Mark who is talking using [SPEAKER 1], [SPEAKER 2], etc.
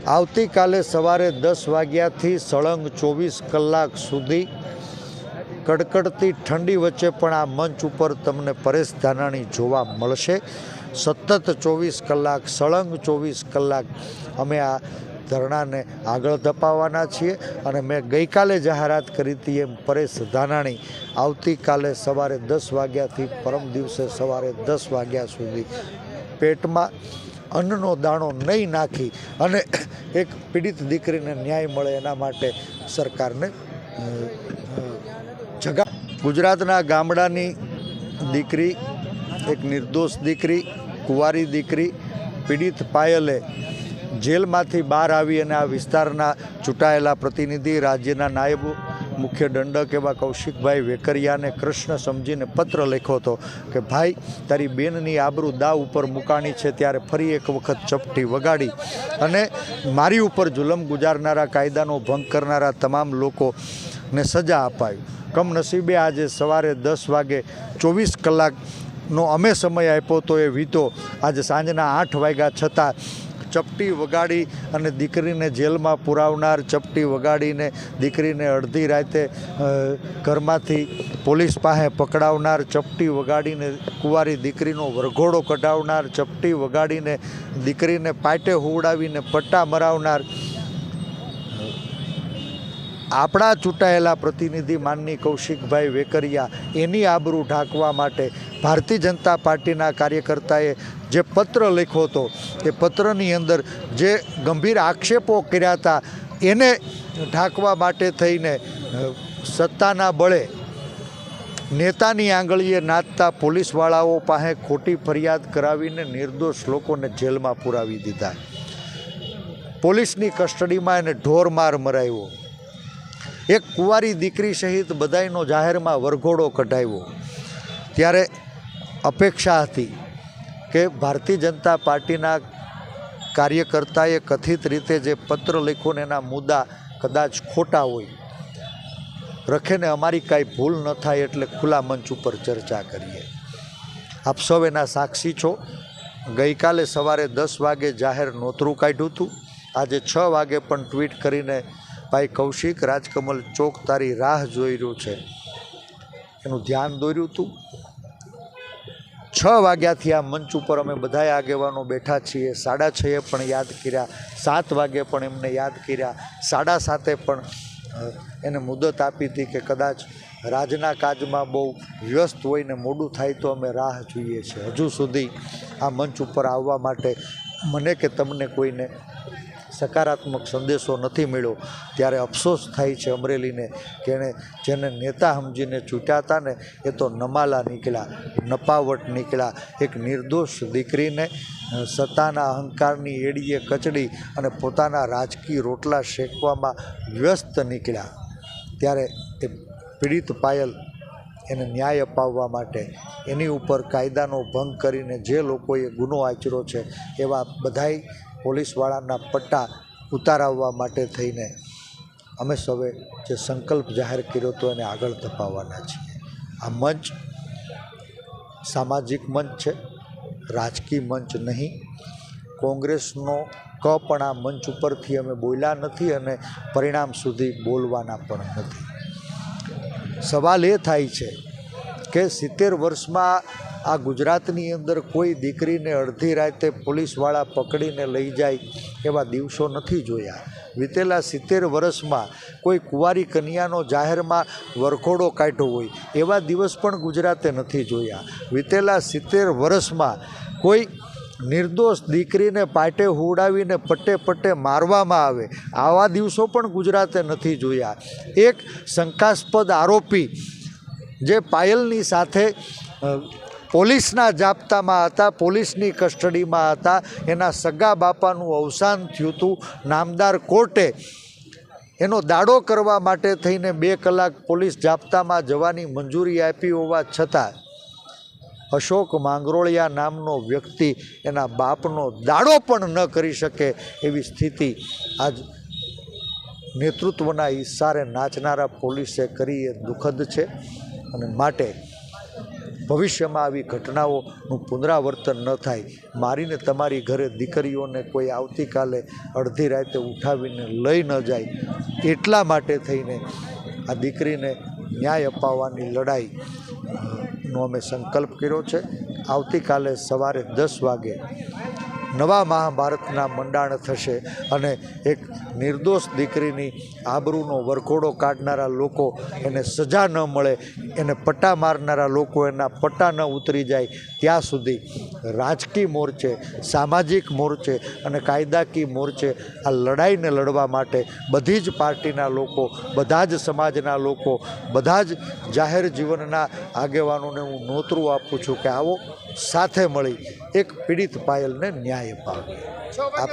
[SPEAKER 1] આવતીકાલે સવારે 10 વાગ્યાથી સળંગ 24 કલાક સુધી કડકડતી ઠંડી વચ્ચે પણ આ મંચ ઉપર તમને પરેશ ધાનાણી જોવા મળશે। સતત 24 કલાક સળંગ 24 કલાક અમે આ ધરણાને આગળ ધપાવવાના છીએ અને મેં ગઈકાલે જાહેરાત કરી હતી એમ પરેશ ધાનાણી આવતીકાલે સવારે 10 વાગ્યાથી પરમ દિવસે સવારે 10 વાગ્યા સુધી પેટમાં અન્નનો દાણો નહીં નાખી અને એક પીડિત દીકરીને ન્યાય મળે એના માટે સરકારને જગા। ગુજરાતના ગામડાની દીકરી, એક નિર્દોષ દીકરી, કુંવારી દીકરી પીડિત પાયલે જેલમાંથી બહાર આવી અને આ વિસ્તારના ચૂંટાયેલા પ્રતિનિધિ, રાજ્યના નાયબ મુખ્ય દંડક એવા કૌશિકભાઈ વેકરિયાને કૃષ્ણ સમજીને પત્ર લખ્યો હતો કે ભાઈ, તારી બેનની આબરૂ દાવ ઉપર મુકાણી છે ત્યારે ફરી એક વખત ચપટી વગાડી અને મારી ઉપર જુલમ ગુજારનારા, કાયદાનો ભંગ કરનારા તમામ લોકોને સજા અપાવી। કમનસીબે આજે સવારે 10 વાગે 24 કલાકનો અમે સમય આપ્યો તો એ વીતો આજે સાંજના 8 વાગ્યા છતાં ચપટી વગાડી અને દીકરીને જેલમાં પુરાવનાર, ચપટી વગાડીને દીકરીને અડધી રાતે ઘરમાંથી પોલીસ પાસે પકડાવનાર, ચપટી વગાડીને કુંવારી દીકરીનો વરઘોડો કઢાવનાર, ચપટી વગાડીને દીકરીને પાટે હુવડાવીને પટ્ટા મરાવનાર આપણા ચૂંટાયેલા પ્રતિનિધિ માનની કૌશિકભાઈ વેકરિયા, એની આબરૂ ઢાંકવા માટે ભારતીય જનતા પાર્ટીના કાર્યકર્તાએ જે પત્ર લખ્યો હતો એ પત્રની અંદર જે ગંભીર આક્ષેપો કર્યા હતા એને ઢાંકવા માટે થઈને સત્તાના બળે નેતાની આંગળીએ નાચતા પોલીસવાળાઓ પાસે ખોટી ફરિયાદ કરાવીને નિર્દોષ લોકોને જેલમાં પુરાવી દીધા। પોલીસની કસ્ટડીમાં એને ઢોરમાર મરાવ્યો। એક કુંવારી દીકરી સહિત બધાયનો જાહેરમાં વરઘોડો કઢાવ્યો। ત્યારે અપેક્ષા હતી કે ભારતીય જનતા પાર્ટીના કાર્યકર્તાએ કથિત રીતે જે પત્ર લખ્યો ને એના મુદ્દા કદાચ ખોટા હોય, રખેને અમારી કાંઈ ભૂલ ન થાય એટલે ખુલ્લા મંચ ઉપર ચર્ચા કરીએ। આપ સૌ એના સાક્ષી છો। ગઈકાલે સવારે 10 વાગે જાહેર નોતરું કાઢ્યું હતું। આજે 6 વાગે પણ ટ્વીટ કરીને ભાઈ કૌશિક, રાજકમલ ચોક તારી રાહ જોઈ રહ્યું છે એનું ધ્યાન દોર્યું હતું। 6 વાગ્યાથી આ મંચ ઉપર અમે બધાએ આગેવાનો બેઠા છીએ। 6:30 પણ યાદ કર્યા, 7 વાગે પણ એમને યાદ કર્યા, 7:30 પણ એને મુદત આપી હતી કે કદાચ રાજના કાજમાં બહુ વ્યસ્ત હોય ને મોડું થાય તો અમે રાહ જોઈએ છીએ। હજુ સુધી આ મંચ ઉપર આવવા માટે મને કે તમને કોઈને સકારાત્મક સંદેશો નથી મળ્યો। ત્યારે અફસોસ થાય છે અમરેલીને કે જેને નેતા સમજીને ચૂંટ્યા હતા ને એ તો નમાલા નીકળ્યા, નપાવટ નીકળ્યા। એક નિર્દોષ દીકરીને સત્તાના અહંકારની એડીએ કચડી અને પોતાના રાજકીય રોટલા શેકવામાં વ્યસ્ત નીકળ્યા। ત્યારે એ પીડિત પાયલ એને ન્યાય અપાવવા માટે એની ઉપર કાયદાનો ભંગ કરીને જે લોકોએ ગુનો આચર્યો છે એવા બધાય પોલીસવાળાના પટ્ટા ઉતારવા માટે થઈને અમે સૌએ જે સંકલ્પ જાહેર કર્યો હતો એને આગળ ધપાવવાના છીએ। આ મંચ સામાજિક મંચ છે, રાજકીય મંચ નહીં। કોંગ્રેસનો ક પણ આ મંચ ઉપરથી અમે બોલ્યા નથી અને પરિણામ સુધી બોલવાના પણ નથી। સવાલ એ થાય છે કે 70 વર્ષમાં આ ગુજરાતની અંદર કોઈ દીકરીને અડધી રાતે પોલીસવાળા પકડીને લઈ જાય એવા દિવસો નથી જોયા। વીતેલા 70 વર્ષમાં કોઈ કુંવારી કન્યાનો જાહેરમાં વરઘોડો કાઢ્યો હોય એવા દિવસ પણ ગુજરાતે નથી જોયા। વીતેલા 70 વર્ષમાં કોઈ નિર્દોષ દીકરીને પાટે હુવડાવીને પટ્ટે મારવામાં આવે આવા દિવસો પણ ગુજરાતે નથી જોયા। એક શંકાસ્પદ આરોપી જે પાયલની સાથે પોલીસના જાપ્તામાં હતા, પોલીસની કસ્ટડીમાં હતા, એના સગા બાપાનું અવસાન થયું હતું। નામદાર કોર્ટે એનો દાડો કરવા માટે થઈને 2 કલાક પોલીસ જાપ્તામાં જવાની મંજૂરી આપી હોવા છતાં અશોક માંગરોળિયા નામનો વ્યક્તિ એના બાપનો દાડો પણ ન કરી શકે એવી સ્થિતિ આજ નેતૃત્વના ઈશારે નાચનારા પોલીસે કરી એ દુઃખદ છે। અને માટે ભવિષ્યમાં આવી ઘટનાઓનું પુનરાવર્તન ન થાય. મારીને તમારી ઘરે દીકરીઓને કોઈ આવતીકાલે અડધી રાતે ઉઠાવીને લઈ ન જાય, એટલા માટે થઈને આ દીકરીને ન્યાય અપાવવાની લડાઈનો અમે સંકલ્પ કર્યો છે. આવતીકાલે સવારે 10 વાગે નવા મહાભારતના મંડાણ થશે અને એક નિર્દોષ દીકરીની આબરૂનો વરઘોડો કાઢનારા લોકો એને સજા ન મળે, એને પટ્ટા મારનારા લોકો એના પટ્ટા ન ઉતરી જાય ત્યાં સુધી રાજકીય મોરચે, સામાજિક મોરચે અને કાયદાકીય મોરચે આ લડાઈને લડવા માટે બધી જ પાર્ટીના લોકો, બધા જ સમાજના લોકો, બધા જ જાહેર જીવનના આગેવાનોને હું નોતરું આપું છું કે આવો સાથે મળી એક પીડિત પાયલને ન્યાય અપાવીએ. આપ